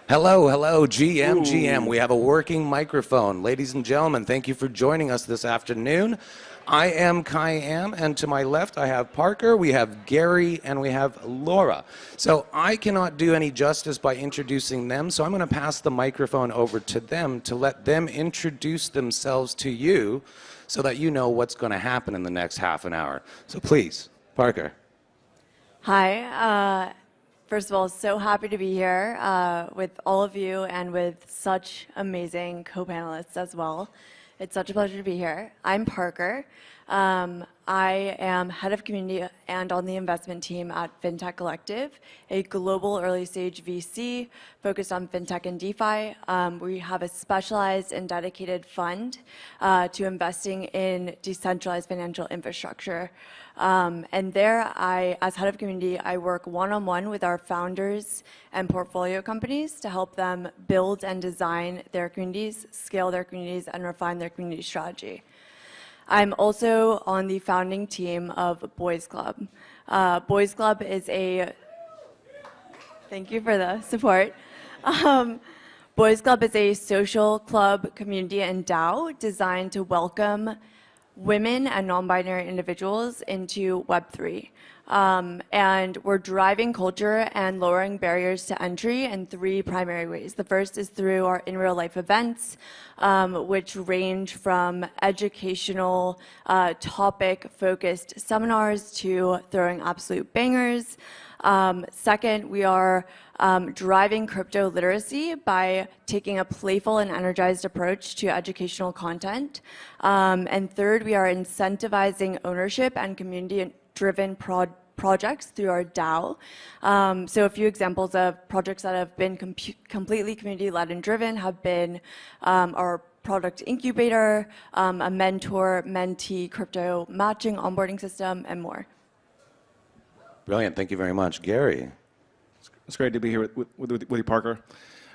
Hello, hello, GM. We have a working microphone. Ladies and gentlemen, thank you for joining us this afternoon. I am Kayam, and to my left I have Parker, we have Gary, and we have Laura. So I cannot do any justice by introducing them, so I'm going to pass the microphone over to them to let them introduce themselves to you so that you know what's going to happen in the next half an hour. So please, Parker. Hi. First of all, so happy to be here with all of you and with such amazing co-panelists as well. It's such a pleasure to be here. I'm Parker. I am head of community and on the investment team at FinTech Collective, a global early stage VC focused on FinTech and DeFi. We have a specialized and dedicated fund to investing in decentralized financial infrastructure. And there, as head of community, I work one-on-one with our founders and portfolio companies to help them build and design their communities, scale their communities, and refine their community strategy. I'm also on the founding team of Boys Club. Boys Club is a, thank you for the support. Boys Club is a social club, community, and DAO designed to welcome women and non-binary individuals into Web3. And we're driving culture and lowering barriers to entry in three primary ways. The first is through our in real life events, which range from educational, topic-focused seminars to throwing absolute bangers. Second, we are driving crypto literacy by taking a playful and energized approach to educational content. And third, we are incentivizing ownership and community-driven projects through our DAO. So a few examples of projects that have been completely community-led and driven have been our product incubator, a mentor-mentee crypto matching onboarding system, and more. Brilliant. Thank you very much. Gary. It's great to be here with you, Parker.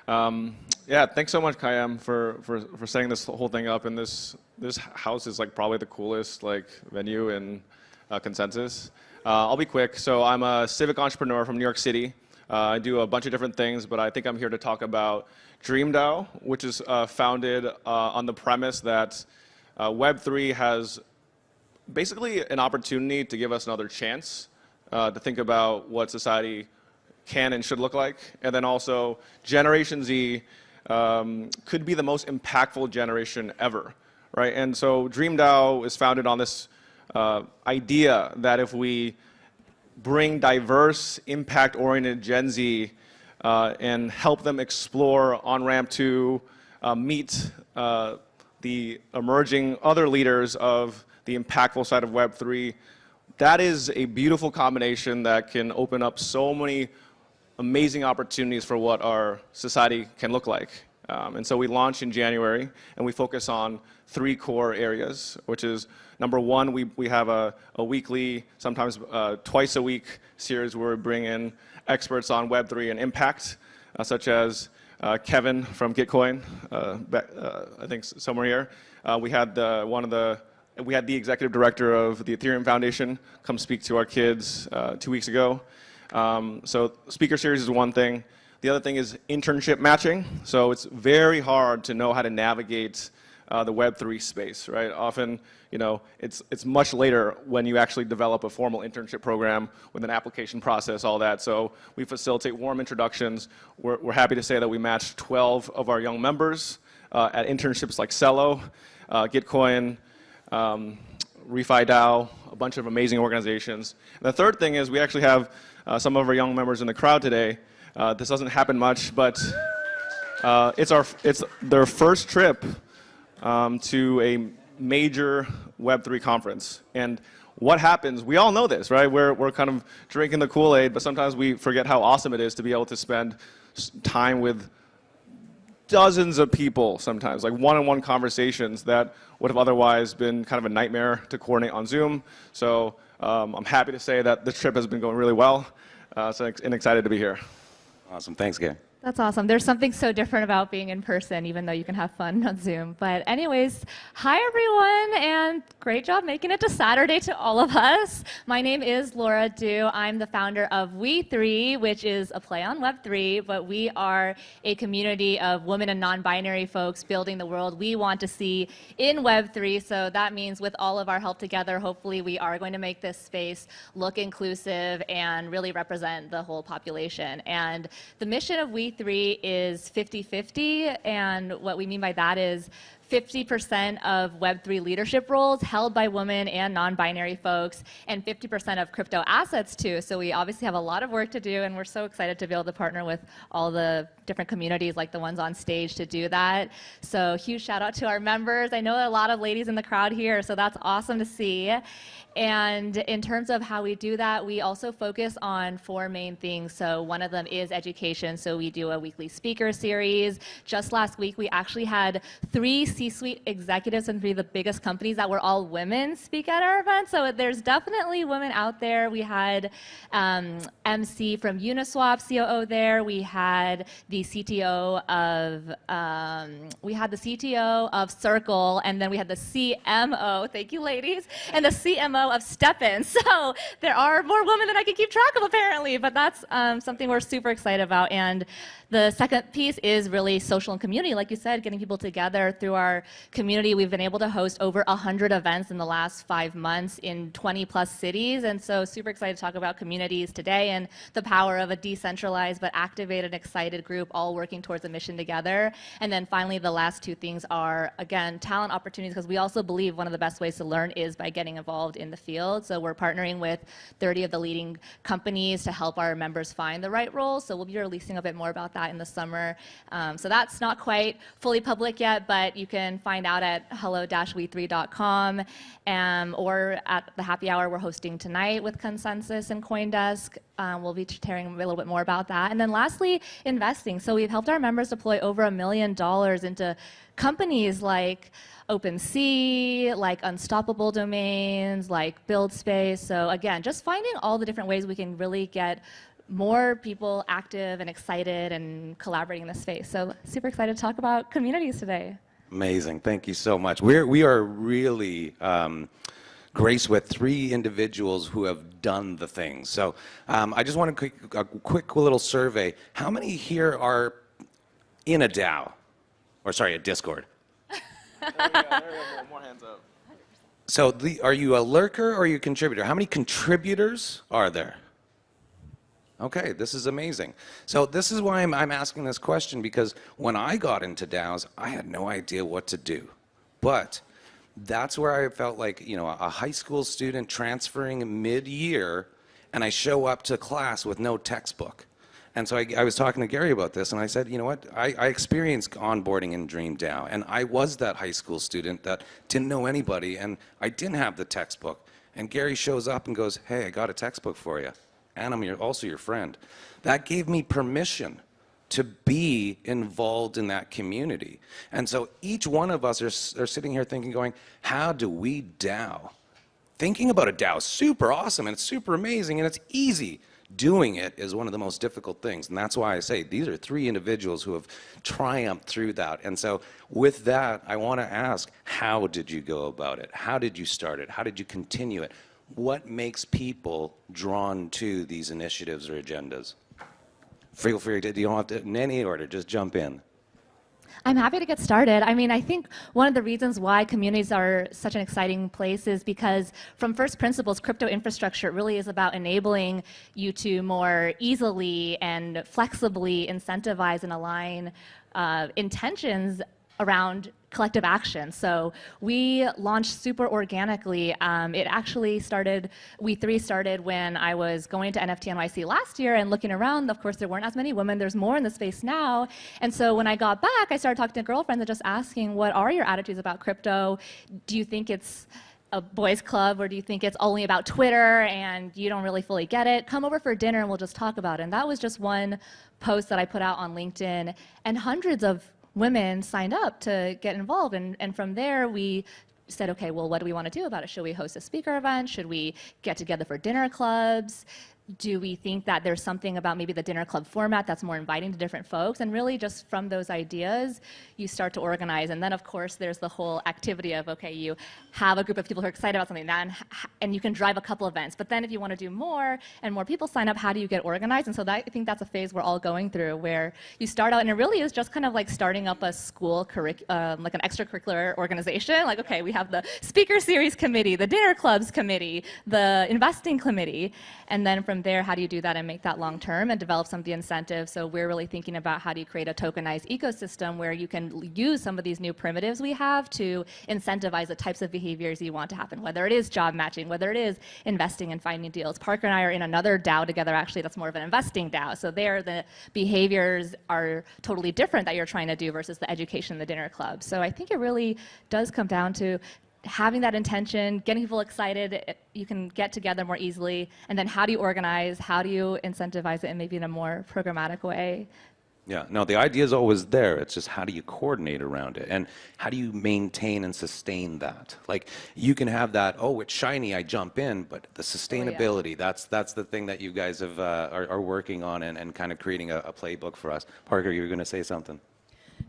Yeah, thanks so much, Kayam, for setting this whole thing up. And this house is like probably the coolest venue in Consensus. I'll be quick. So I'm a civic entrepreneur from New York City. I do a bunch of different things, but I think I'm here to talk about Dream DAO, which is founded on the premise that Web3 has basically an opportunity to give us another chance to think about what society can and should look like. And then also, Generation Z could be the most impactful generation ever, right? And so Dream DAO is founded on this idea that if we bring diverse, impact-oriented Gen Z and help them explore on-ramp to meet the emerging other leaders of the impactful side of Web3, that is a beautiful combination that can open up so many amazing opportunities for what our society can look like. And so we launched in January, and we focus on three core areas, which is number one, we have a weekly, sometimes twice a week series where we bring in experts on Web3 and impact, such as Kevin from Gitcoin, I think somewhere here. We had the executive director of the Ethereum Foundation come speak to our kids 2 weeks ago. So speaker series is one thing. The other thing is internship matching. So it's very hard to know how to navigate the Web3 space, right? Often, it's much later when you actually develop a formal internship program with an application process, all that. So we facilitate warm introductions. We're happy to say that we matched 12 of our young members at internships like Cello, Gitcoin, Refi DAO, a bunch of amazing organizations. And the third thing is we actually have some of our young members in the crowd today. This doesn't happen much, but it's their first trip to a major Web3 conference. And what happens, we all know this, right? We're kind of drinking the Kool-Aid, but sometimes we forget how awesome it is to be able to spend time with dozens of people sometimes, like one-on-one conversations that would have otherwise been kind of a nightmare to coordinate on Zoom. So I'm happy to say that the trip has been going really well, and excited to be here. Awesome. Thanks, Gary. That's awesome. There's something so different about being in person, even though you can have fun on Zoom. But anyways, hi everyone, and great job making it to Saturday to all of us. My name is Laura Du. I'm the founder of We3, which is a play on Web3, but we are a community of women and non-binary folks building the world we want to see in Web3. So that means with all of our help together, hopefully we are going to make this space look inclusive and really represent the whole population. And the mission of We3 is 50-50, and what we mean by that is 50% of Web3 leadership roles held by women and non-binary folks, and 50% of crypto assets too. So we obviously have a lot of work to do, and we're so excited to be able to partner with all the different communities like the ones on stage to do that. So huge shout out to our members. I know a lot of ladies in the crowd here, so that's awesome to see. And in terms of how we do that, we also focus on 4 main things. So one of them is education. So we do a weekly speaker series. Just last week, we actually had 3 C-suite executives from 3 of the biggest companies that were all women speak at our event. So there's definitely women out there. We had MC from Uniswap, COO there. We had the CTO of Circle, and then we had the CMO. Thank you, ladies, and the CMO of StepIn. So there are more women than I can keep track of apparently, but that's something we're super excited about. And the second piece is really social and community. Like you said, getting people together through our community. We've been able to host over 100 events in the last 5 months in 20 plus cities. And so super excited to talk about communities today and the power of a decentralized but activated, excited group all working towards a mission together. And then finally, the last 2 things are, again, talent opportunities, because we also believe one of the best ways to learn is by getting involved in the field. So we're partnering with 30 of the leading companies to help our members find the right roles. So we'll be releasing a bit more about that in the summer. So that's not quite fully public yet, but you can find out at hello-we3.com or at the happy hour we're hosting tonight with Consensus and CoinDesk. We'll be sharing a little bit more about that. And then lastly, investing. So we've helped our members deploy over $1 million into companies like OpenSea, like Unstoppable Domains, like BuildSpace. So again, just finding all the different ways we can really get more people active and excited and collaborating in this space. So super excited to talk about communities today. Amazing. Thank you so much. We are really graced with 3 individuals who have done the things. So I just want a quick little survey. How many here are in a DAO? Or sorry, a Discord? There we go. More hands up. So are you a lurker or are you a contributor? How many contributors are there? Okay, this is amazing. So this is why I'm asking this question, because when I got into DAOs, I had no idea what to do. But that's where I felt like, you know, a high school student transferring mid-year, and I show up to class with no textbook. And so I was talking to Gary about this, and I said, you know what, I experienced onboarding in Dream DAO, and I was that high school student that didn't know anybody, and I didn't have the textbook. And Gary shows up and goes, hey, I got a textbook for you, and I'm also your friend. That gave me permission to be involved in that community. And so each one of us are sitting here thinking, going, how do we DAO? Thinking about a DAO is super awesome, and it's super amazing, and it's easy. Doing it is one of the most difficult things, and that's why I say these are 3 individuals who have triumphed through that. And so with that, I want to ask, how did you go about it? How did you start it? How did you continue it? What makes people drawn to these initiatives or agendas? Feel free to, you don't have to, in any order, just jump in. I'm happy to get started. I mean, I think one of the reasons why communities are such an exciting place is because from first principles, crypto infrastructure really is about enabling you to more easily and flexibly incentivize and align intentions around collective action. So we launched super organically. It actually started, We3 started when I was going to NFT NYC last year and looking around. Of course, there weren't as many women. There's more in the space now. And so when I got back, I started talking to girlfriends and just asking, what are your attitudes about crypto? Do you think it's a boys club, or do you think it's only about Twitter and you don't really fully get it? Come over for dinner and we'll just talk about it. And that was just one post that I put out on LinkedIn, and hundreds of women signed up to get involved. And from there, we said, okay, well, what do we want to do about it? Should we host a speaker event? Should we get together for dinner clubs? do we think that there's something about maybe the dinner club format that's more inviting to different folks? And really just from those ideas, you start to organize. And then of course, there's the whole activity of, okay, you have a group of people who are excited about something, and you can drive a couple events. But then if you want to do more and more people sign up, how do you get organized? And so I think that's a phase we're all going through, where you start out, and it really is just kind of like starting up a school like an extracurricular organization. Like, okay, we have the speaker series committee, the dinner clubs committee, the investing committee, and then from there, how do you do that and make that long term and develop some of the incentives? So we're really thinking about how do you create a tokenized ecosystem where you can use some of these new primitives we have to incentivize the types of behaviors you want to happen, whether it is job matching, whether it is investing and finding deals. Parker and I are in another DAO together, actually, that's more of an investing DAO. So there, the behaviors are totally different that you're trying to do versus the education in the dinner club. So I think it really does come down to having that intention, getting people excited, you can get together more easily, and then how do you organize, how do you incentivize it, and maybe in a more programmatic way? Yeah, no, the idea is always there. It's just how do you coordinate around it, and how do you maintain and sustain that? Like, you can have that, oh, it's shiny, I jump in, but the sustainability, that's the thing that you guys have are working on and kind of creating a playbook for us. Parker, you were going to say something.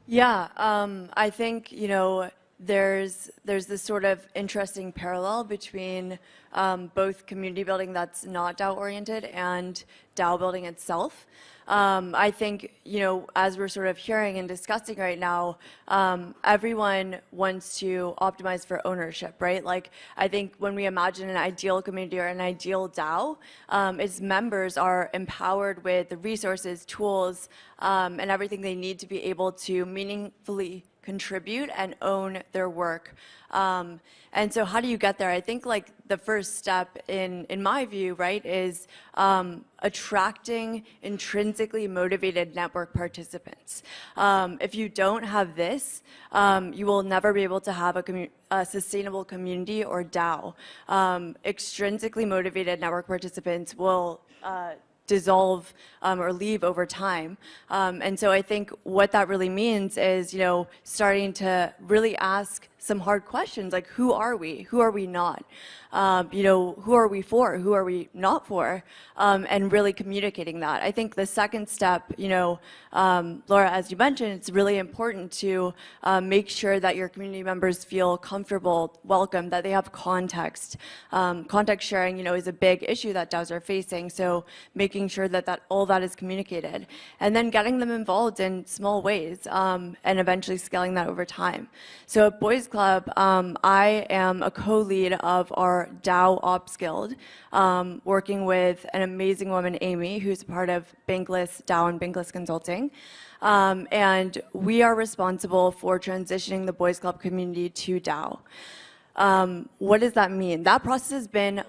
Yeah, I think, you know, there's this sort of interesting parallel between both community building that's not DAO oriented and DAO building itself. I think, you know, as we're sort of hearing and discussing right now, everyone wants to optimize for ownership, right? Like, I think when we imagine an ideal community or an ideal DAO, its members are empowered with the resources, tools, and everything they need to be able to meaningfully contribute and own their work. And so how do you get there? I think like the first step in my view, right, is attracting intrinsically motivated network participants. If you don't have this, you will never be able to have a sustainable community or DAO. Extrinsically motivated network participants will dissolve or leave over time. And so I think what that really means is, you know, starting to really ask some hard questions like, who are we? Who are we not? You know, who are we for? Who are we not for? And really communicating that. I think the second step, you know, Laura, as you mentioned, it's really important to make sure that your community members feel comfortable, welcome, that they have context. Context sharing, you know, is a big issue that DAOs are facing. So making sure that all that is communicated, and then getting them involved in small ways, and eventually scaling that over time. So at Boys Club, I am a co-lead of our DAO Ops Guild, working with an amazing woman, Amy, who's a part of Bankless DAO and Bankless Consulting. And we are responsible for transitioning the Boys Club community to DAO. What does that mean? That process has been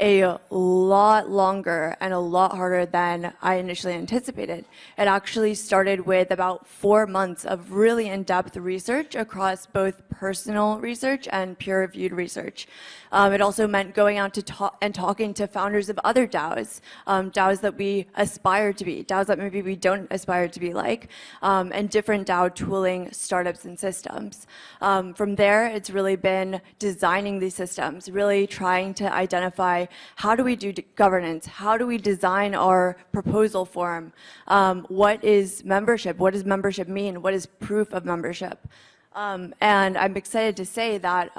a lot longer and a lot harder than I initially anticipated. It actually started with about 4 months of really in-depth research across both personal research and peer-reviewed research. It also meant going out to talking to founders of other DAOs, DAOs that we aspire to be, DAOs that maybe we don't aspire to be like, and different DAO tooling startups and systems. From there, it's really been designing these systems, really trying to identify how do we do governance, how do we design our proposal form, what is membership, what does membership mean, what is proof of membership. And I'm excited to say that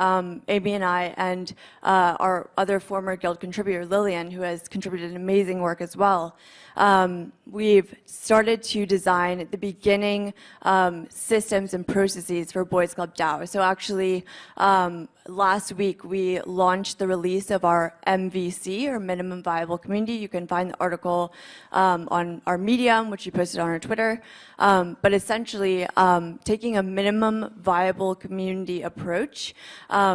Amy and I and our other former guild contributor, Lillian, who has contributed amazing work as well, we've started to design the beginning systems and processes for Boys Club DAO. So actually, last week we launched the release of our MVC, or Minimum Viable Community. You can find the article on our Medium, which we posted on our Twitter. But essentially, taking a minimum viable community approach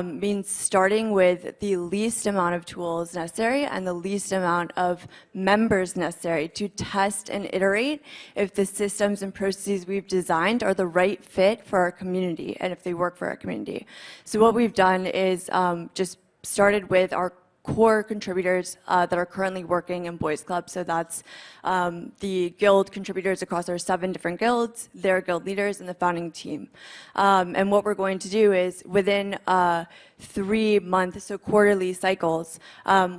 means starting with the least amount of tools necessary and the least amount of members necessary to test and iterate if the systems and processes we've designed are the right fit for our community and if they work for our community. So what we've done is just started with our core contributors that are currently working in Boys Club. So that's the guild contributors across our 7 different guilds, their guild leaders, and the founding team. And what we're going to do is within 3-month, so quarterly cycles,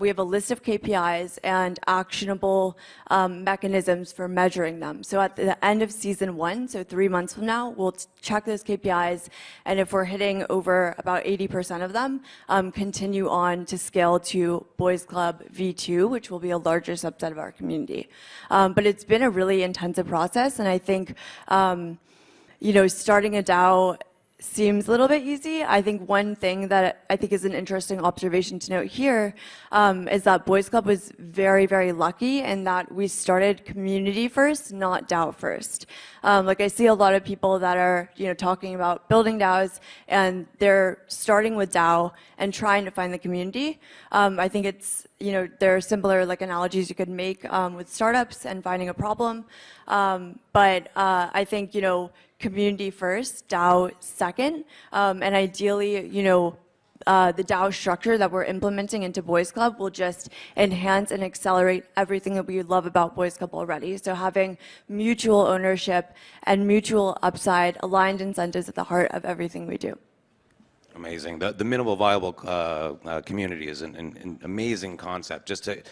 we have a list of KPIs and actionable mechanisms for measuring them. So at the end of season 1, so 3 months from now, we'll check those KPIs, and if we're hitting over about 80% of them, continue on to scale to Boys Club V2, which will be a larger subset of our community. But it's been a really intensive process, and I think starting a DAO seems a little bit easy. I think one thing that I think is an interesting observation to note here is that Boys Club was very, very lucky in that we started community first, not DAO first. Like I see a lot of people that are talking about building DAOs, and they're starting with DAO and trying to find the community. I think it's there are similar analogies you could make with startups and finding a problem. But I think community first, DAO second, and ideally, the DAO structure that we're implementing into Boys Club will just enhance and accelerate everything that we love about Boys Club already. So having mutual ownership and mutual upside, aligned incentives at the heart of everything we do. Amazing. The minimal viable community is an amazing concept. Just to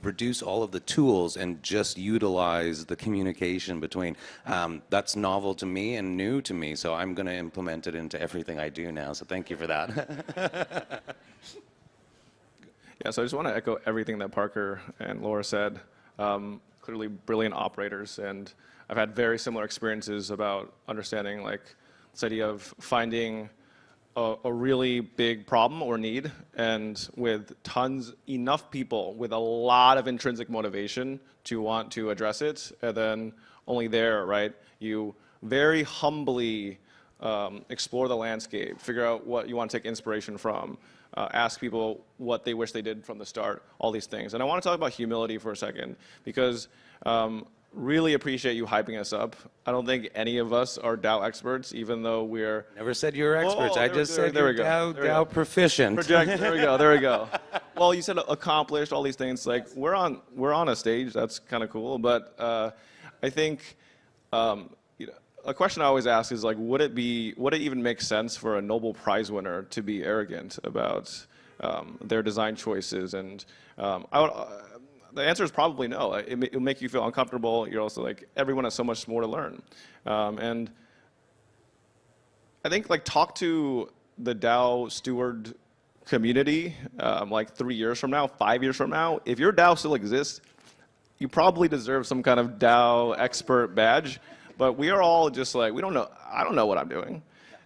reduce all of the tools and just utilize the communication between. That's novel to me and new to me, so I'm going to implement it into everything I do now. So thank you for that. Yeah, so I just want to echo everything that Parker and Laura said. Clearly brilliant operators, and I've had very similar experiences about understanding this idea of finding a really big problem or need, and with enough people with a lot of intrinsic motivation to want to address it, and then only there, right, you very humbly explore the landscape, figure out what you want to take inspiration from, ask people what they wish they did from the start, all these things. And I want to talk about humility for a second, because really appreciate you hyping us up. I don't think any of us are DAO experts, even though we're... Never said you were experts. I just said you're DAO proficient. There we go. Well, you said accomplished, all these things. We're on a stage. That's kind of cool. But I think a question I always ask is would it even make sense for a Nobel Prize winner to be arrogant about their design choices? And the answer is probably no. It'll make you feel uncomfortable. You're also everyone has so much more to learn. And I think talk to the DAO steward community 3 years from now, 5 years from now. If your DAO still exists, you probably deserve some kind of DAO expert badge. But we are all just we don't know. I don't know what I'm doing.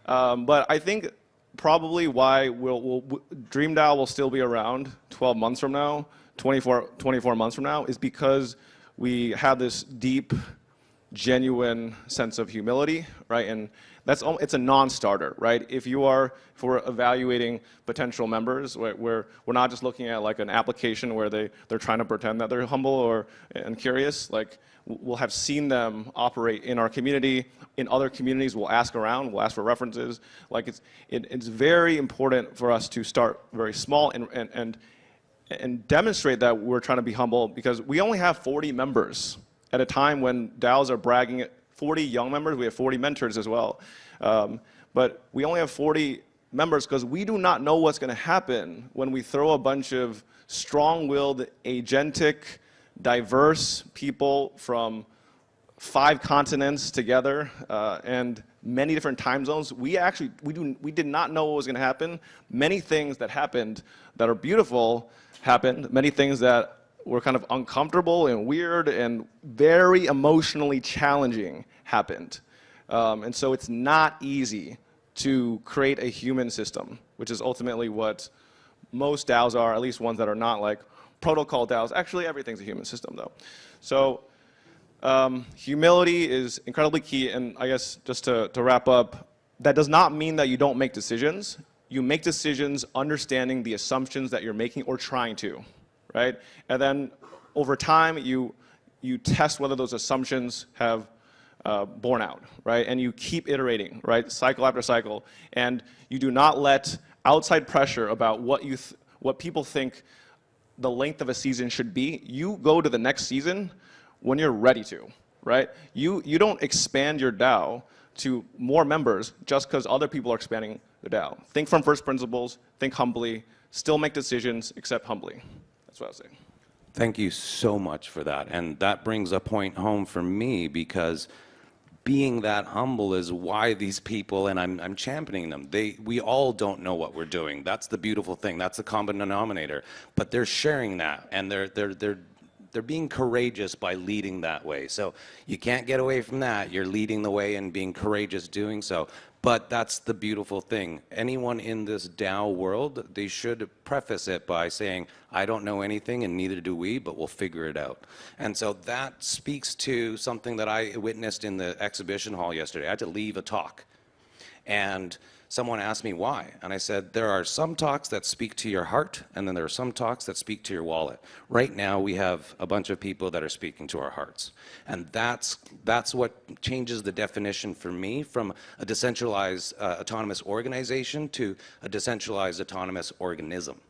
But I think probably why Dream DAO will still be around 12 months from now, 24 months from now, is because we have this deep, genuine sense of humility, right? And it's a non-starter, right? If we're evaluating potential members, we're not just looking at an application where they're trying to pretend that they're humble and curious. We'll have seen them operate in our community. In other communities, we'll ask around, we'll ask for references. It's very important for us to start very small and demonstrate that we're trying to be humble, because we only have 40 members at a time when DAOs are bragging at 40 young members. We have 40 mentors as well. But we only have 40 members because we do not know what's going to happen when we throw a bunch of strong-willed, agentic, diverse people from 5 continents together and many different time zones. We did not know what was going to happen. Many things that happened that are beautiful happened. Many things that were kind of uncomfortable and weird and very emotionally challenging happened. And so it's not easy to create a human system, which is ultimately what most DAOs are, at least ones that are not protocol DAOs. Actually, everything's a human system, though. So humility is incredibly key. And I guess just to wrap up, that does not mean that you don't make decisions. You make decisions understanding the assumptions that you're making or trying to, right? And then over time, you test whether those assumptions have borne out, right? And you keep iterating, right? Cycle after cycle. And you do not let outside pressure about what what people think the length of a season should be, you go to the next season when you're ready to, right? You don't expand your DAO to more members just because other people are expanding the DAO. Think from first principles, think humbly, still make decisions, accept humbly. That's what I was saying. Thank you so much for that. And that brings a point home for me, because being that humble is why these people, and I'm championing them, we all don't know what we're doing. That's the beautiful thing. That's the common denominator. But they're sharing that, and they're being courageous by leading that way. So you can't get away from that. You're leading the way and being courageous doing so. But that's the beautiful thing. Anyone in this DAO world, they should preface it by saying, I don't know anything and neither do we, but we'll figure it out. And so that speaks to something that I witnessed in the exhibition hall yesterday. I had to leave a talk. And someone asked me why. And I said, there are some talks that speak to your heart, and then there are some talks that speak to your wallet. Right now, we have a bunch of people that are speaking to our hearts. And that's what changes the definition for me from a decentralized autonomous organization to a decentralized autonomous organism.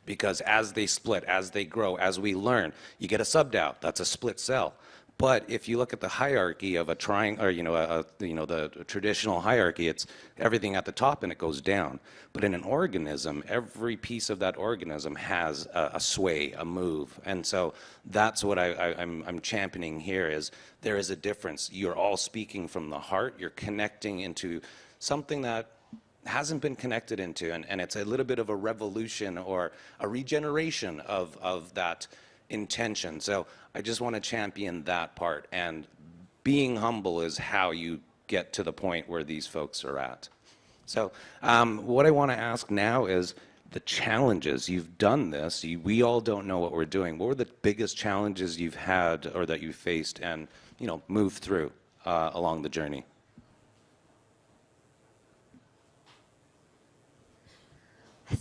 Because as they split, as they grow, as we learn, you get a sub-DAO, that's a split cell. But if you look at the hierarchy of a triangle, or the traditional hierarchy, it's everything at the top and it goes down. But in an organism, every piece of that organism has a sway, a move, and so that's what I'm championing here. Is there is a difference? You're all speaking from the heart. You're connecting into something that hasn't been connected into, and it's a little bit of a revolution or a regeneration of that intention. So I just want to champion that part, and being humble is how you get to the point where these folks are at. So what I want to ask now is the challenges. You've done this. We all don't know what we're doing. What were the biggest challenges you've had or that you faced and moved through along the journey?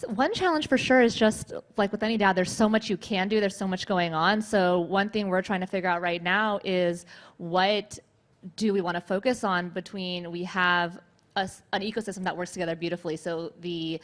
One challenge for sure is just like with any DAO, there's so much you can do, there's so much going on. So one thing we're trying to figure out right now is what do we want to focus on between we have an ecosystem that works together beautifully. So the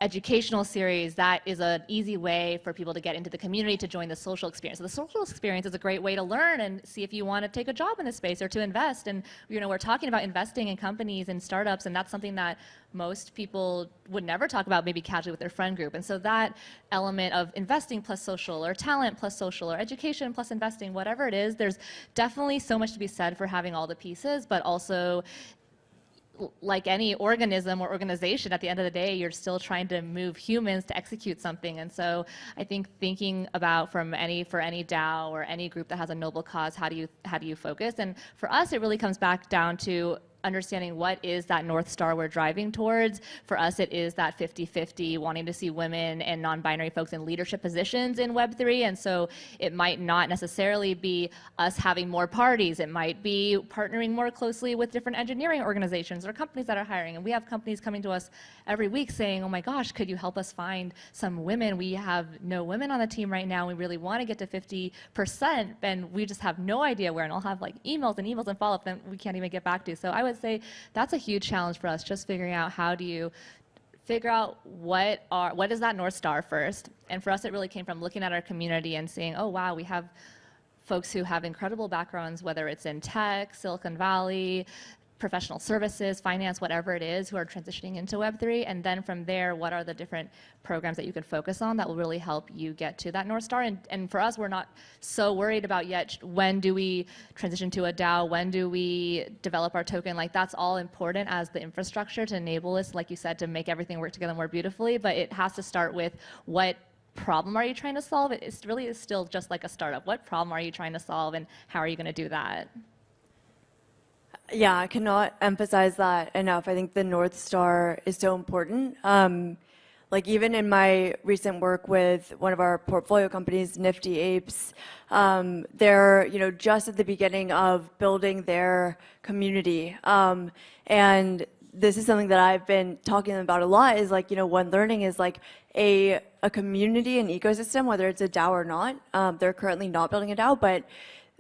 educational series, that is an easy way for people to get into the community, to join the social experience. So the social experience is a great way to learn and see if you want to take a job in this space or to invest. And we're talking about investing in companies and startups, and that's something that most people would never talk about maybe casually with their friend group. And so that element of investing plus social, or talent plus social, or education plus investing, whatever it is, there's definitely so much to be said for having all the pieces, but also like any organism or organization, at the end of the day, you're still trying to move humans to execute something. And so I think thinking about for any DAO or any group that has a noble cause, how do you focus? And for us, it really comes back down to understanding what is that North Star we're driving towards. For us, it is that 50-50, wanting to see women and non-binary folks in leadership positions in Web3. And so it might not necessarily be us having more parties. It might be partnering more closely with different engineering organizations or companies that are hiring. And we have companies coming to us every week saying, oh my gosh, could you help us find some women? We have no women on the team right now. We really want to get to 50%, and we just have no idea where. And I'll have like emails and follow-up that we can't even get back to. So I would say that's a huge challenge for us, just figuring out how do you figure out what is that North Star first. And for us, it really came from looking at our community and seeing, oh wow, we have folks who have incredible backgrounds, whether it's in tech, Silicon Valley, professional services, finance, whatever it is, who are transitioning into Web3. And then from there, what are the different programs that you can focus on that will really help you get to that North Star? And for us, we're not so worried about yet, when do we transition to a DAO? When do we develop our token? Like, that's all important as the infrastructure to enable us, like you said, to make everything work together more beautifully. But it has to start with what problem are you trying to solve? It really is still just like a startup. What problem are you trying to solve, and how are you going to do that? Yeah, I cannot emphasize that enough. I think the North Star is so important. Like even in my recent work with one of our portfolio companies, Nifty Apes, they're just at the beginning of building their community. And this is something that I've been talking about a lot, is like, one learning is like a community, an ecosystem, whether it's a DAO or not. They're currently not building a DAO, but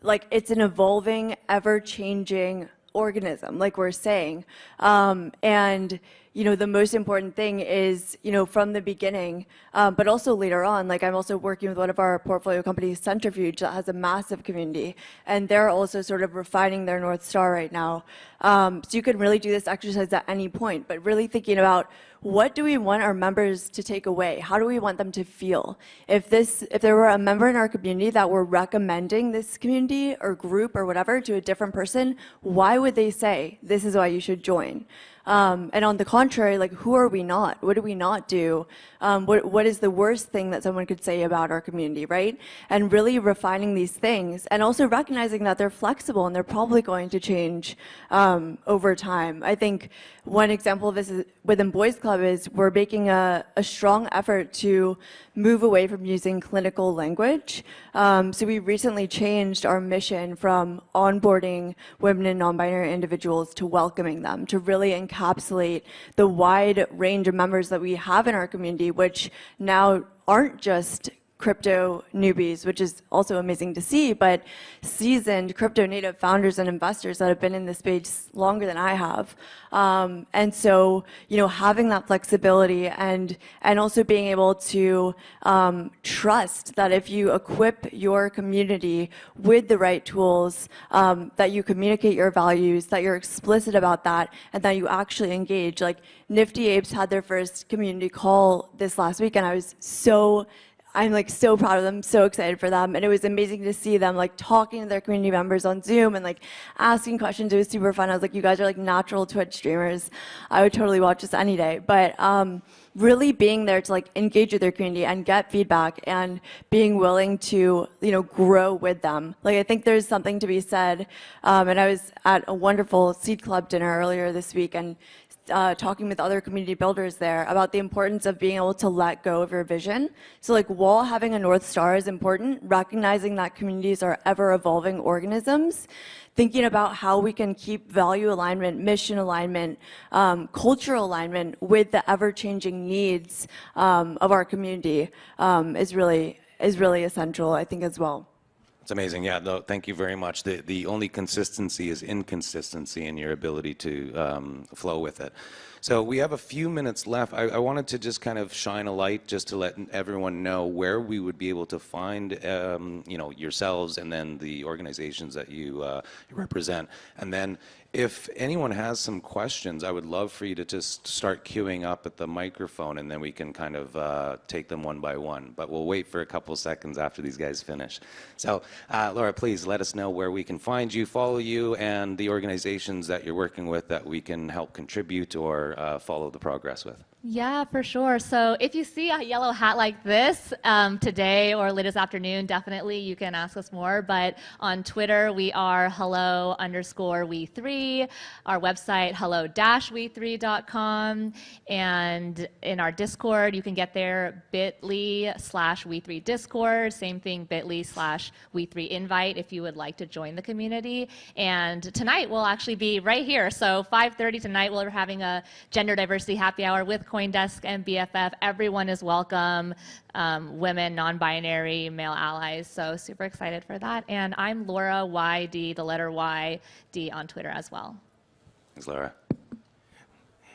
like it's an evolving, ever-changing organism, like we're saying. And the most important thing is, from the beginning, but also later on, like I'm also working with one of our portfolio companies, Centrifuge, that has a massive community, and they're also sort of refining their North Star right now. So you can really do this exercise at any point, but really thinking about what do we want our members to take away? How do we want them to feel? If there were a member in our community that were recommending this community or group or whatever to a different person, why would they say, this is why you should join? And on the contrary, like, who are we not? What do we not do? What is the worst thing that someone could say about our community, right? And really refining these things and also recognizing that they're flexible and they're probably going to change over time. I think one example of this is within Boys Club is we're making a strong effort to move away from using clinical language. So we recently changed our mission from onboarding women and non-binary individuals to welcoming them, to really encapsulate the wide range of members that we have in our community, which now aren't just crypto newbies, which is also amazing to see, but seasoned crypto native founders and investors that have been in this space longer than I have. And so, having that flexibility and also being able to trust that if you equip your community with the right tools, that you communicate your values, that you're explicit about that, and that you actually engage. Like Nifty Apes had their first community call this last week, and I'm like so proud of them, so excited for them. And it was amazing to see them like talking to their community members on Zoom and like asking questions. It was super fun. I was like, you guys are like natural Twitch streamers. I would totally watch this any day. But really being there to like engage with their community and get feedback and being willing to, grow with them. Like I think there's something to be said. And I was at a wonderful Seed Club dinner earlier this week and talking with other community builders there about the importance of being able to let go of your vision. So like while having a North Star is important, recognizing that communities are ever evolving organisms, thinking about how we can keep value alignment, mission alignment, cultural alignment with the ever-changing needs of our community is really essential, I think, as well. It's amazing. Yeah, no, thank you very much. The only consistency is inconsistency in your ability to flow with it. So we have a few minutes left. I wanted to just kind of shine a light just to let everyone know where we would be able to find yourselves and then the organizations that you represent. And then if anyone has some questions, I would love for you to just start queuing up at the microphone and then we can kind of take them one by one. But we'll wait for a couple seconds after these guys finish. So Laura, please let us know where we can find you, follow you, and the organizations that you're working with that we can help contribute or follow the progress with. Yeah, for sure. So if you see a yellow hat like this today or late this afternoon, definitely you can ask us more. But on Twitter, we are hello_we3. Our website, hello-we3.com. And in our Discord, you can get there bit.ly/we3 Discord. Same thing, bit.ly/we3 invite if you would like to join the community. And tonight we'll actually be right here. So 5:30 tonight, we're having a gender diversity happy hour with CoinDesk and BFF. Everyone is welcome, women, non-binary, male allies. So super excited for that. And I'm Laura YD, the letter YD on Twitter as well. Thanks, Laura.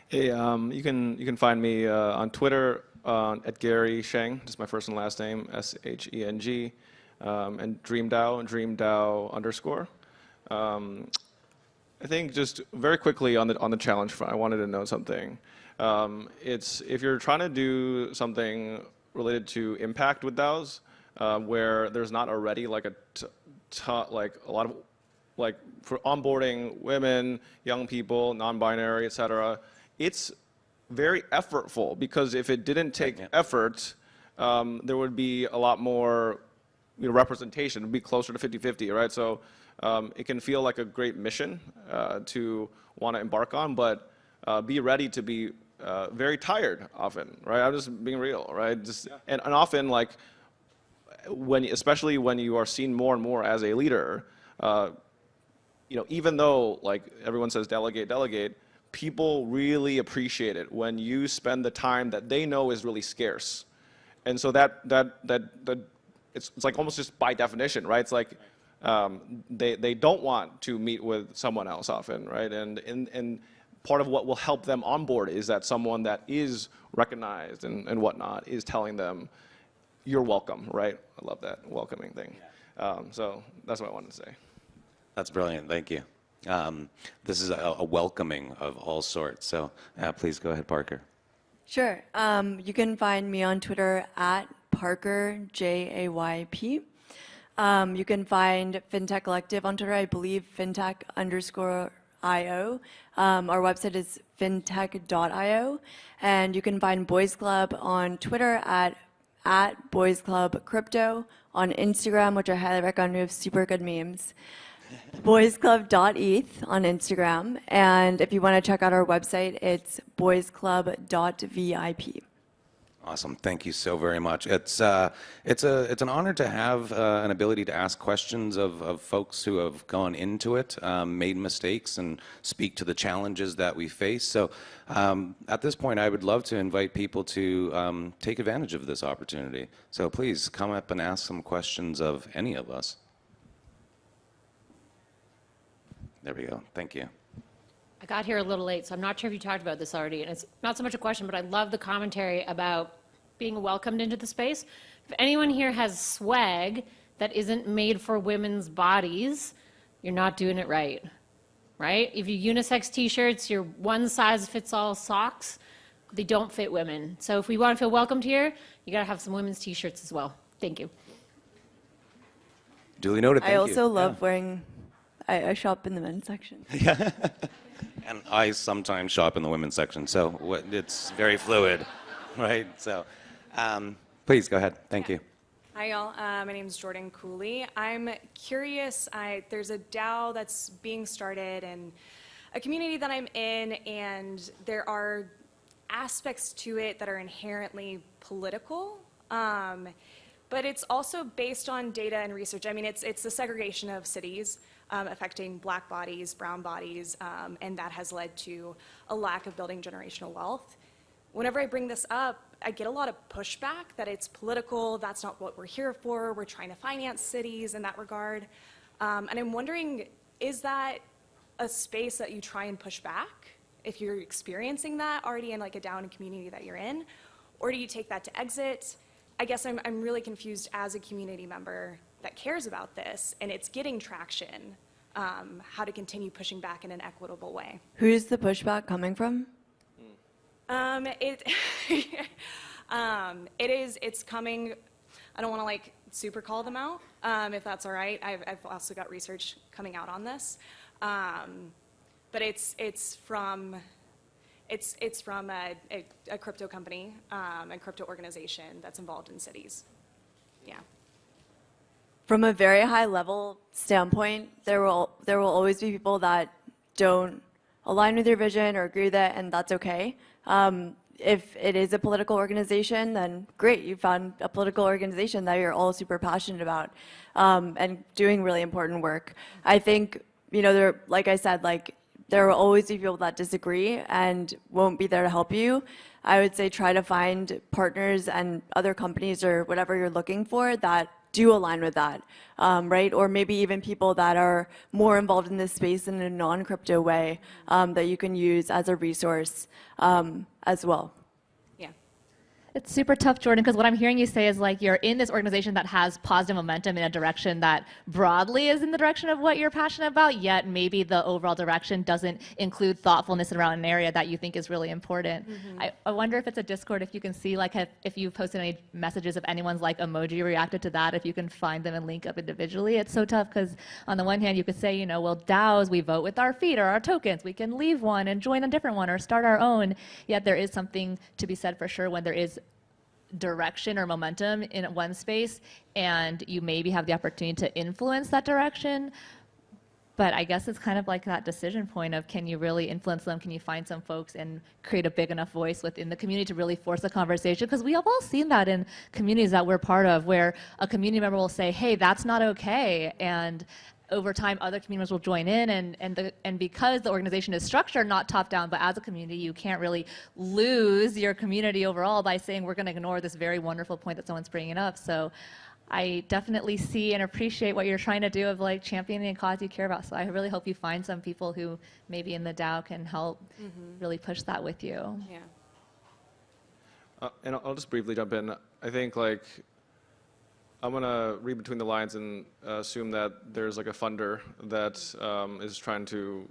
Hey, you can find me on Twitter at Gary Sheng, just my first and last name, SHENG, and Dream DAO, _. I think just very quickly on the challenge front, I wanted to know something. It's if you're trying to do something related to impact with DAOs, where there's not already like a lot of for onboarding women, young people, non-binary, etc. It's very effortful because if it didn't take effort, there would be a lot more representation. It would be closer to 50-50, right? So it can feel like a great mission to want to embark on, but be ready to be very tired often, right? I'm just being real, right? And often, like, especially when you are seen more and more as a leader, even though like everyone says delegate, people really appreciate it when you spend the time that they know is really scarce. And so that it's like almost just by definition, right? It's like they don't want to meet with someone else often, right? And part of what will help them onboard is that someone that is recognized and whatnot is telling them, you're welcome, right? I love that welcoming thing. So that's what I wanted to say. That's brilliant. Thank you. This is a welcoming of all sorts. So please go ahead, Parker. Sure. You can find me on Twitter at Parker, Jayp. You can find FinTech Collective on Twitter, I believe fintech_IO. Our website is fintech.io. And you can find Boys Club on Twitter at Boys Club Crypto, on Instagram, which I highly recommend. We have super good memes. boysclub.eth on Instagram. And if you want to check out our website, it's boysclub.vip. Awesome. Thank you so very much. It's an honor to have an ability to ask questions of folks who have gone into it, made mistakes, and speak to the challenges that we face. So at this point, I would love to invite people to take advantage of this opportunity. So please come up and ask some questions of any of us. There we go. Thank you. I got here a little late, so I'm not sure if you talked about this already, and it's not so much a question, but I love the commentary about being welcomed into the space. If anyone here has swag that isn't made for women's bodies, you're not doing it right, right? If you unisex t-shirts, your one-size-fits-all socks, they don't fit women. So if we want to feel welcomed here, you gotta have some women's t-shirts as well. Thank you. Duly noted. Thank I you. also love wearing, I shop in the men's section. And I sometimes shop in the women's section, so it's very fluid, right? So please go ahead. Thank you. Hi, y'all. My name is Jordan Cooley. I'm curious. There's a DAO that's being started and a community that I'm in, and there are aspects to it that are inherently political, but it's also based on data and research. I mean, it's the segregation of cities affecting black bodies, brown bodies, and that has led to a lack of building generational wealth. Whenever I bring this up, I get a lot of pushback that it's political, that's not what we're here for, we're trying to finance cities in that regard. And I'm wondering, is that a space that you try and push back if you're experiencing that already in like a DAO community that you're in? Or do you take that to exit? I guess I'm really confused as a community member that cares about this and it's getting traction, how to continue pushing back in an equitable way. Who's the pushback coming from? It's coming, I don't want to like super call them out, if that's all right. I've also got research coming out on this. But it's from a crypto company, a crypto organization that's involved in cities. Yeah. From a very high level standpoint, there will always be people that don't align with your vision or agree with it, and that's okay. If it is a political organization, then great, you found a political organization that you're all super passionate about, and doing really important work. I think, like I said, there will always be people that disagree and won't be there to help you. I would say try to find partners and other companies or whatever you're looking for that do align with that, right? Or maybe even people that are more involved in this space in a non-crypto way that you can use as a resource as well. It's super tough, Jordan, because what I'm hearing you say is you're in this organization that has positive momentum in a direction that broadly is in the direction of what you're passionate about, yet maybe the overall direction doesn't include thoughtfulness around an area that you think is really important. Mm-hmm. I wonder if it's a Discord, if you can see if you've posted any messages, if anyone's emoji reacted to that, if you can find them and link up individually. It's so tough because on the one hand you could say, well, DAOs, we vote with our feet or our tokens. We can leave one and join a different one or start our own. Yet there is something to be said for sure when there is direction or momentum in one space and you maybe have the opportunity to influence that direction. But I guess it's kind of like that decision point of, can you really influence them? Can you find some folks and create a big enough voice within the community to really force a conversation? Because we have all seen that in communities that we're part of, where a community member will say, hey, that's not okay. And over time, other community members will join in, and because the organization is structured not top-down, but as a community, you can't really lose your community overall by saying we're going to ignore this very wonderful point that someone's bringing up. So I definitely see and appreciate what you're trying to do of like championing a cause you care about. So I really hope you find some people who maybe in the DAO can help really push that with you. Yeah. And I'll just briefly jump in. I think like I'm gonna read between the lines and assume that there's like a funder that is trying to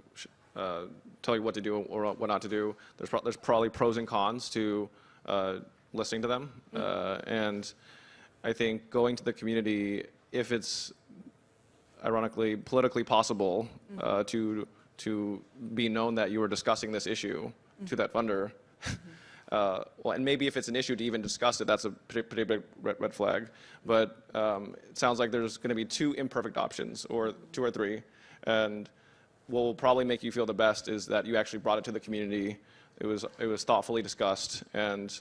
tell you what to do or what not to do. There's probably pros and cons to listening to them, and I think going to the community, if it's ironically politically possible, to be known that you were discussing this issue to that funder. Well, and maybe if it's an issue to even discuss it, that's a pretty big red flag. But it sounds like there's going to be two imperfect options, or two or three. And what will probably make you feel the best is that you actually brought it to the community. It was thoughtfully discussed and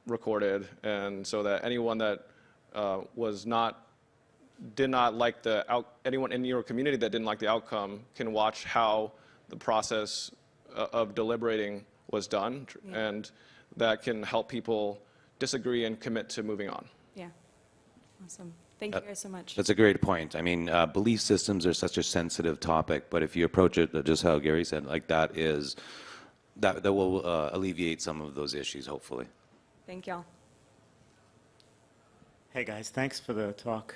recorded, and so that anyone that did not like anyone in your community that didn't like the outcome can watch how the process of deliberating was done, and that can help people disagree and commit to moving on. Yeah. Awesome. Thank you guys so much. That's a great point. I mean, belief systems are such a sensitive topic, but if you approach it just how Gary said, like that will alleviate some of those issues, hopefully. Thank y'all. Hey guys, thanks for the talk.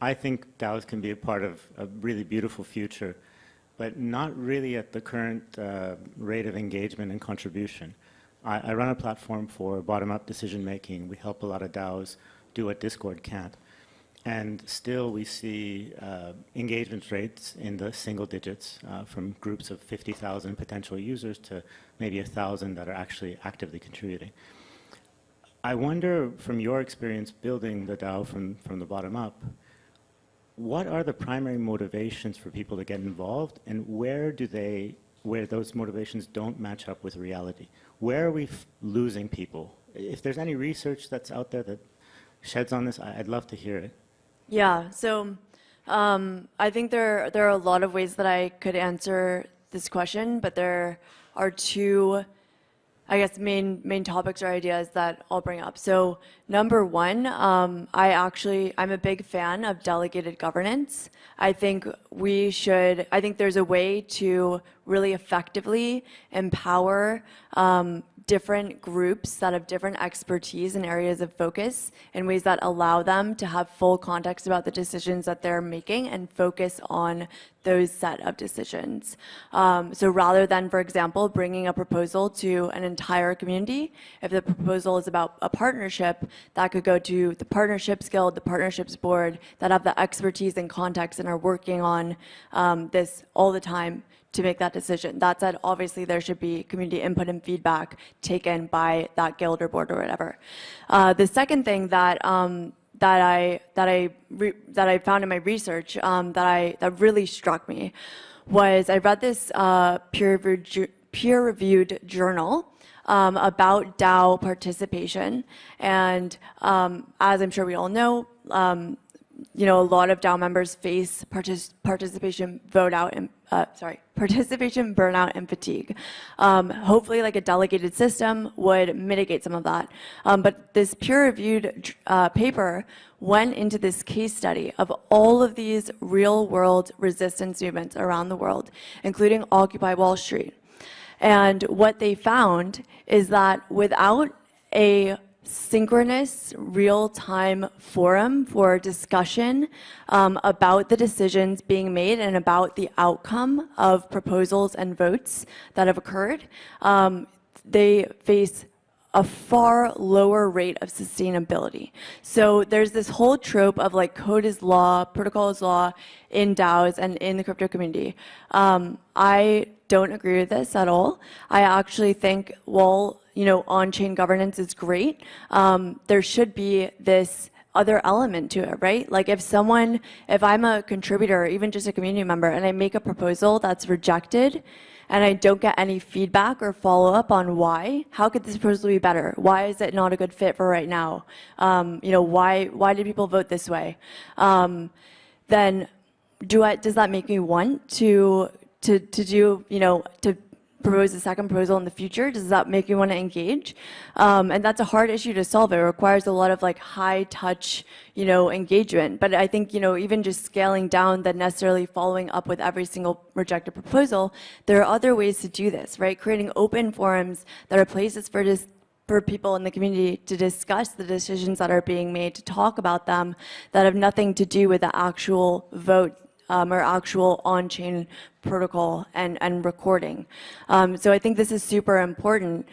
I think DAOs can be a part of a really beautiful future, but not really at the current rate of engagement and contribution. I run a platform for bottom-up decision-making. We help a lot of DAOs do what Discord can't. And still we see engagement rates in the single digits from groups of 50,000 potential users to maybe 1,000 that are actually actively contributing. I wonder, from your experience building the DAO from the bottom up, what are the primary motivations for people to get involved, and where those motivations don't match up with reality? Where are we losing people? If there's any research that's out there that sheds on this, I'd love to hear it. Yeah, so I think there are a lot of ways that I could answer this question, but there are two, I guess, main topics or ideas that I'll bring up. So number one, I'm a big fan of delegated governance. I think there's a way to really effectively empower different groups that have different expertise and areas of focus in ways that allow them to have full context about the decisions that they're making and focus on those set of decisions. So rather than, for example, bringing a proposal to an entire community, if the proposal is about a partnership, that could go to the Partnerships Guild, the Partnerships Board, that have the expertise and context and are working on this all the time to make that decision. That said, obviously there should be community input and feedback taken by that guild or board or whatever. The second thing that I found in my research that really struck me was I read this peer-reviewed journal about DAO participation, and as I'm sure we all know, a lot of DAO members face participation burnout and fatigue. Hopefully, like a delegated system would mitigate some of that. But this peer-reviewed paper went into this case study of all of these real-world resistance movements around the world, including Occupy Wall Street. And what they found is that without a synchronous real-time forum for discussion about the decisions being made and about the outcome of proposals and votes that have occurred, they face a far lower rate of sustainability. So there's this whole trope of like code is law, protocol is law in DAOs and in the crypto community. I don't agree with this at all. I actually think, well, on-chain governance is great. There should be this other element to it, right? Like if I'm a contributor, even just a community member, and I make a proposal that's rejected, and I don't get any feedback or follow-up on why, how could this proposal be better? Why is it not a good fit for right now? Why did people vote this way? Then does that make me want to propose a second proposal in the future? Does that make you want to engage? And that's a hard issue to solve. It requires a lot of like high touch, engagement. But I think, even just scaling down than necessarily following up with every single rejected proposal, there are other ways to do this, right? Creating open forums that are places for people in the community to discuss the decisions that are being made, to talk about them, that have nothing to do with the actual vote or actual on-chain protocol and recording. So I think this is super important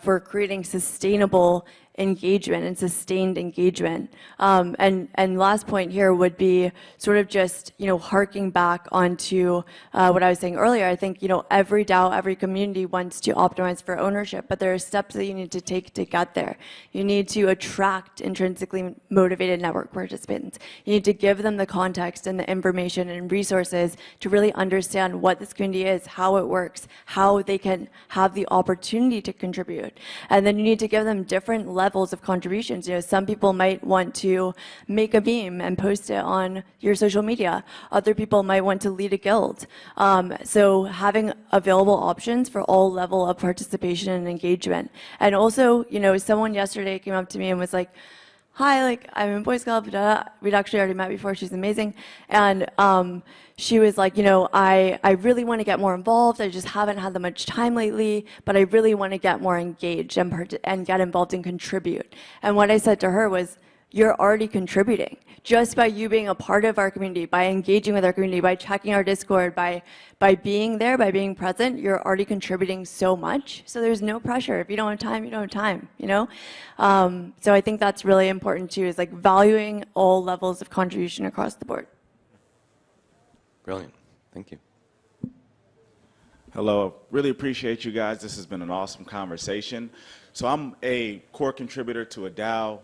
for creating sustainable engagement and sustained engagement. And last point here would be sort of just, harking back onto what I was saying earlier. I think, every DAO, every community wants to optimize for ownership, but there are steps that you need to take to get there. You need to attract intrinsically motivated network participants. You need to give them the context and the information and resources to really understand what this community is, how it works, how they can have the opportunity to contribute. And then you need to give them different levels of contributions. Some people might want to make a meme and post it on your social media. Other people might want to lead a guild. So having available options for all level of participation and engagement. And also, someone yesterday came up to me and was like, hi, I'm in Boys Club. We'd actually already met before. She's amazing. And she was like, I really want to get more involved. I just haven't had that much time lately, but I really want to get more engaged and get involved and contribute. And what I said to her was, you're already contributing. Just by you being a part of our community, by engaging with our community, by checking our Discord, by being there, by being present, you're already contributing so much. So there's no pressure. If you don't have time, you don't have time, So I think that's really important too, is valuing all levels of contribution across the board. Brilliant. Thank you. Hello. Really appreciate you guys. This has been an awesome conversation. So I'm a core contributor to a DAO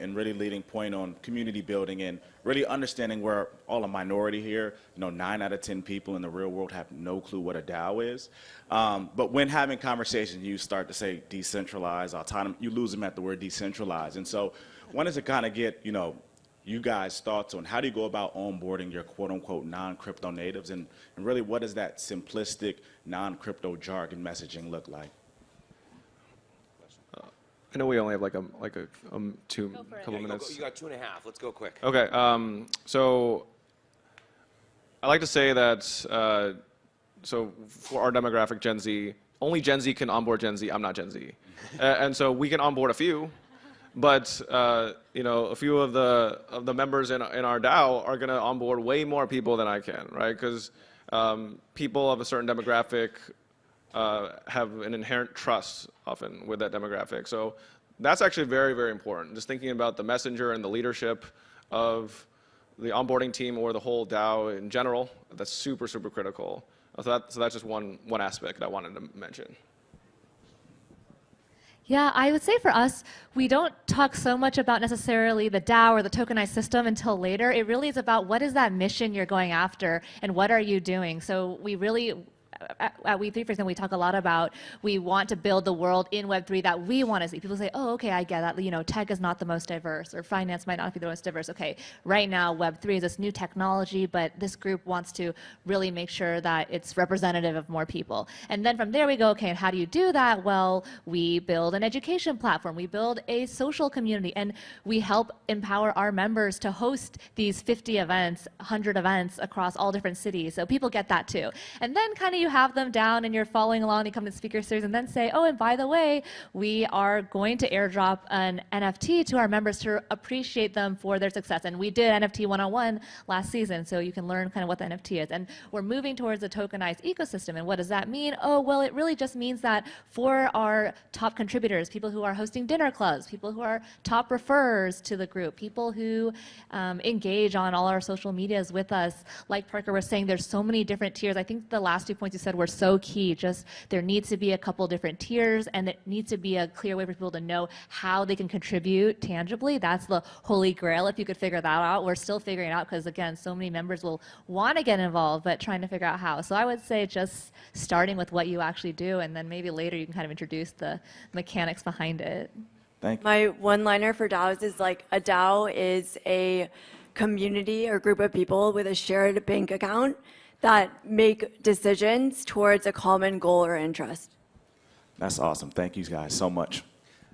and really leading point on community building and really understanding we're all a minority here. 9 out of 10 people in the real world have no clue what a DAO is. But when having conversations, you start to say decentralized, autonomous, you lose them at the word decentralized. And so wanted to kind of get, you guys' thoughts on how do you go about onboarding your quote-unquote non-crypto natives, and really what does that simplistic non-crypto jargon messaging look like? I know we only have couple minutes. You got 2.5. Let's go quick. Okay. So I like to say that so for our demographic, Gen Z, only Gen Z can onboard Gen Z. I'm not Gen Z, and so we can onboard a few, but a few of the members in our DAO are going to onboard way more people than I can, right? Because people of a certain demographic have an inherent trust often with that demographic. So that's actually very, very important. Just thinking about the messenger and the leadership of the onboarding team or the whole DAO in general, that's super, super critical. So that's just one aspect I wanted to mention. Yeah, I would say for us, we don't talk so much about necessarily the DAO or the tokenized system until later. It really is about what is that mission you're going after and what are you doing. So we really, at We3, for example, we talk a lot about we want to build the world in Web3 that we want to see. People say, oh, okay, I get that. Tech is not the most diverse, or finance might not be the most diverse. Okay, right now, Web3 is this new technology, but this group wants to really make sure that it's representative of more people. And then from there, we go, okay, and how do you do that? Well, we build an education platform. We build a social community, and we help empower our members to host these 50 events, 100 events across all different cities. So people get that too. And then kind of you have them down and you're following along, you come to the speaker series and then say, oh, and by the way, we are going to airdrop an NFT to our members to appreciate them for their success. And we did NFT 101 last season, so you can learn kind of what the NFT is. And we're moving towards a tokenized ecosystem. And what does that mean? Oh, well, it really just means that for our top contributors, people who are hosting dinner clubs, people who are top referrers to the group, people who engage on all our social medias with us, like Parker was saying, there's so many different tiers. I think the last 2 points you said were so key. Just there needs to be a couple different tiers, and it needs to be a clear way for people to know how they can contribute tangibly. That's the holy grail. If you could figure that out, we're still figuring it out because, again, so many members will want to get involved, but trying to figure out how. So I would say just starting with what you actually do, and then maybe later you can kind of introduce the mechanics behind it. Thank you. My one-liner for DAOs is a DAO is a community or group of people with a shared bank account that make decisions towards a common goal or interest. That's awesome. Thank you guys so much.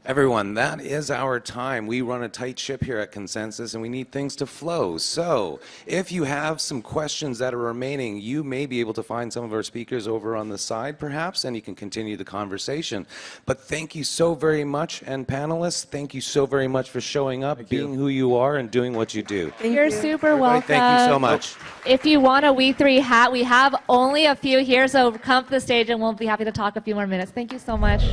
Everyone, that is our time. We run a tight ship here at Consensus, and we need things to flow. So if you have some questions that are remaining, you may be able to find some of our speakers over on the side, perhaps, and you can continue the conversation. But thank you so very much, and panelists, thank you so very much for showing up, being who you are, and doing what you do. You're super welcome. Thank you so much. If you want a We3 hat, we have only a few here, so come to the stage and we'll be happy to talk a few more minutes. Thank you so much.